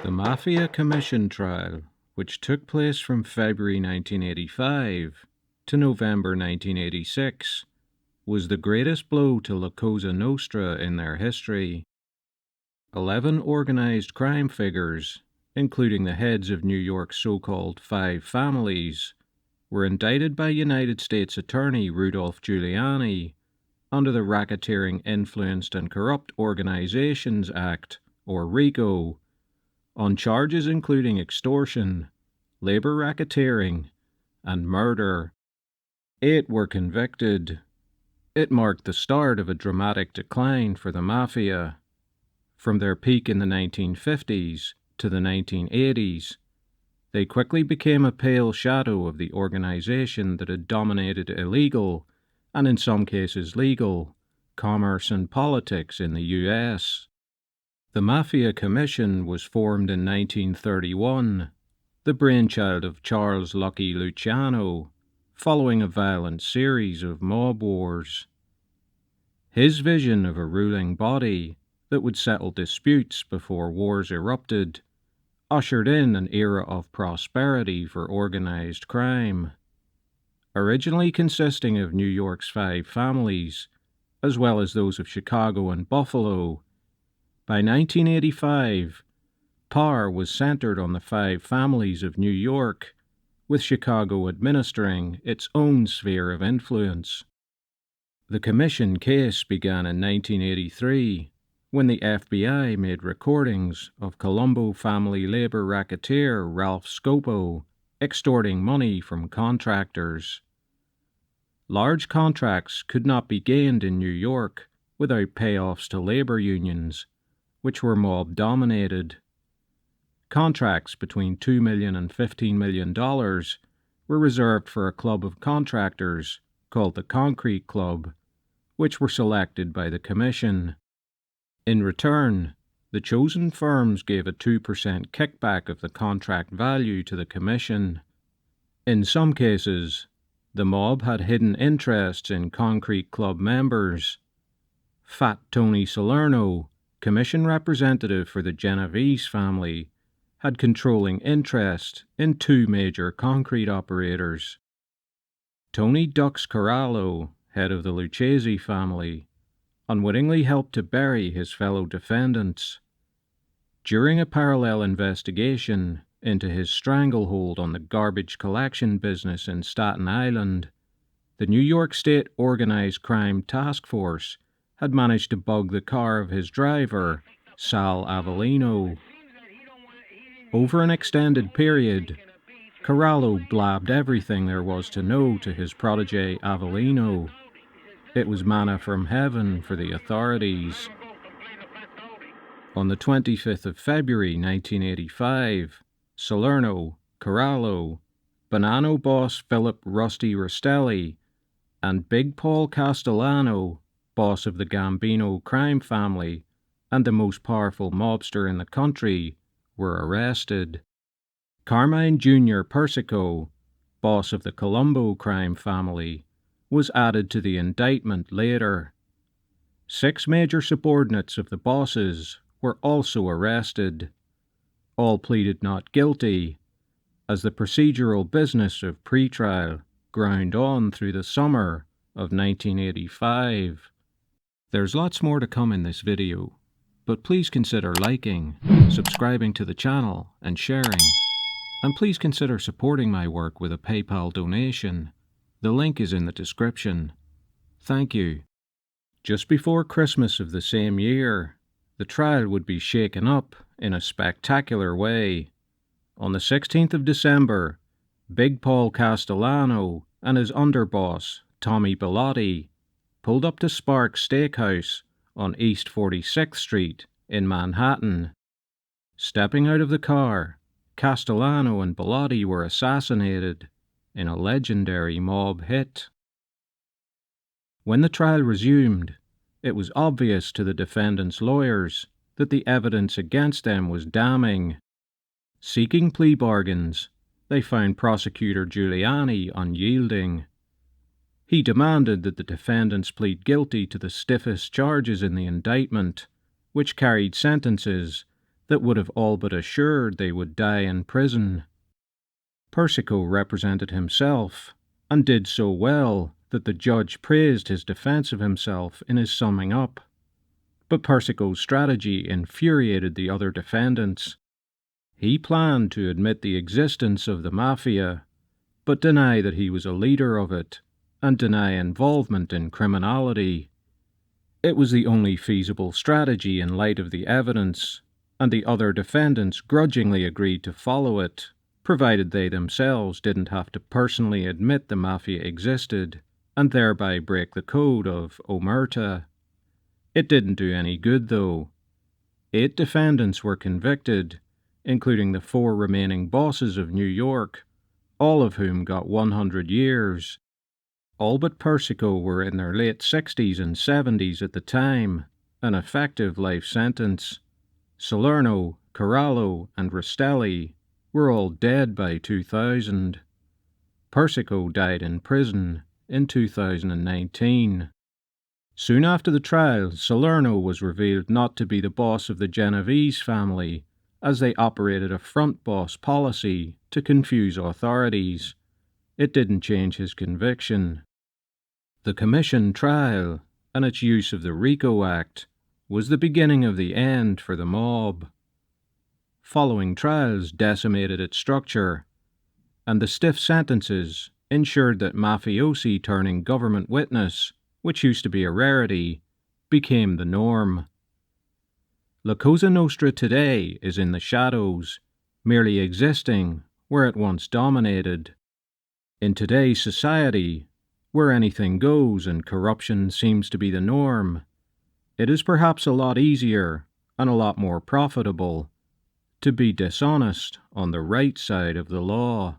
The Mafia Commission Trial, which took place from February 1985 to November 1986, was the greatest blow to La Cosa Nostra in their history. 11 organized crime figures, including the heads of New York's so-called Five Families, were indicted by United States Attorney Rudolph Giuliani under the Racketeering Influenced and Corrupt Organizations Act, or RICO, on charges including extortion, labor racketeering, and murder. 8 were convicted. It marked the start of a dramatic decline for the Mafia. From their peak in the 1950s to the 1980s, they quickly became a pale shadow of the organization that had dominated illegal, and in some cases legal, commerce and politics in the U.S. The Mafia Commission was formed in 1931, the brainchild of Charles Lucky Luciano, following a violent series of mob wars. His vision of a ruling body that would settle disputes before wars erupted ushered in an era of prosperity for organized crime. Originally consisting of New York's Five Families, as well as those of Chicago and Buffalo, by 1985, power was centered on the Five Families of New York, with Chicago administering its own sphere of influence. The Commission case began in 1983, when the FBI made recordings of Colombo family labor racketeer Ralph Scopo extorting money from contractors. Large contracts could not be gained in New York without payoffs to labor unions, which were mob-dominated. Contracts between $2 million and $15 million were reserved for a club of contractors called the Concrete Club, which were selected by the Commission. In return, the chosen firms gave a 2% kickback of the contract value to the Commission. In some cases, the mob had hidden interests in Concrete Club members. Fat Tony Salerno, Commission representative for the Genovese family, had controlling interest in 2 major concrete operators. Tony Dux Corallo, head of the Lucchese family, unwittingly helped to bury his fellow defendants. During a parallel investigation into his stranglehold on the garbage collection business in Staten Island, the New York State Organized Crime Task Force had managed to bug the car of his driver, Sal Avellino. Over an extended period, Corallo blabbed everything there was to know to his protege Avellino. It was manna from heaven for the authorities. On the 25th of February 1985, Salerno, Corallo, Bonanno boss Philip Rusty Rostelli, and Big Paul Castellano, boss of the Gambino crime family and the most powerful mobster in the country, were arrested. Carmine Jr. Persico, boss of the Colombo crime family, was added to the indictment later. 6 major subordinates of the bosses were also arrested. All pleaded not guilty, as the procedural business of pretrial ground on through the summer of 1985. There's lots more to come in this video, but please consider liking, subscribing to the channel, and sharing. And please consider supporting my work with a PayPal donation. The link is in the description. Thank you. Just before Christmas of the same year, the trial would be shaken up in a spectacular way. On the 16th of December, Big Paul Castellano and his underboss, Tommy Bellotti, pulled up to Sparks Steakhouse on East 46th Street in Manhattan. Stepping out of the car, Castellano and Bellotti were assassinated in a legendary mob hit. When the trial resumed, it was obvious to the defendants' lawyers that the evidence against them was damning. Seeking plea bargains, they found prosecutor Giuliani unyielding. He demanded that the defendants plead guilty to the stiffest charges in the indictment, which carried sentences that would have all but assured they would die in prison. Persico represented himself, and did so well that the judge praised his defense of himself in his summing up. But Persico's strategy infuriated the other defendants. He planned to admit the existence of the Mafia, but deny that he was a leader of it, and deny involvement in criminality. It was the only feasible strategy in light of the evidence, and the other defendants grudgingly agreed to follow it, provided they themselves didn't have to personally admit the Mafia existed, and thereby break the code of omerta. It didn't do any good, though. 8 defendants were convicted, including the 4 remaining bosses of New York, all of whom got 100 years. All but Persico were in their late 60s and 70s at the time, an effective life sentence. Salerno, Corallo, and Rastelli were all dead by 2000. Persico died in prison in 2019. Soon after the trial, Salerno was revealed not to be the boss of the Genovese family, as they operated a front boss policy to confuse authorities. It didn't change his conviction. The Commission Trial, and its use of the RICO Act, was the beginning of the end for the mob. Following trials decimated its structure, and the stiff sentences ensured that mafiosi turning government witness, which used to be a rarity, became the norm. La Cosa Nostra today is in the shadows, merely existing where it once dominated. In today's society, where anything goes and corruption seems to be the norm, it is perhaps a lot easier and a lot more profitable to be dishonest on the right side of the law.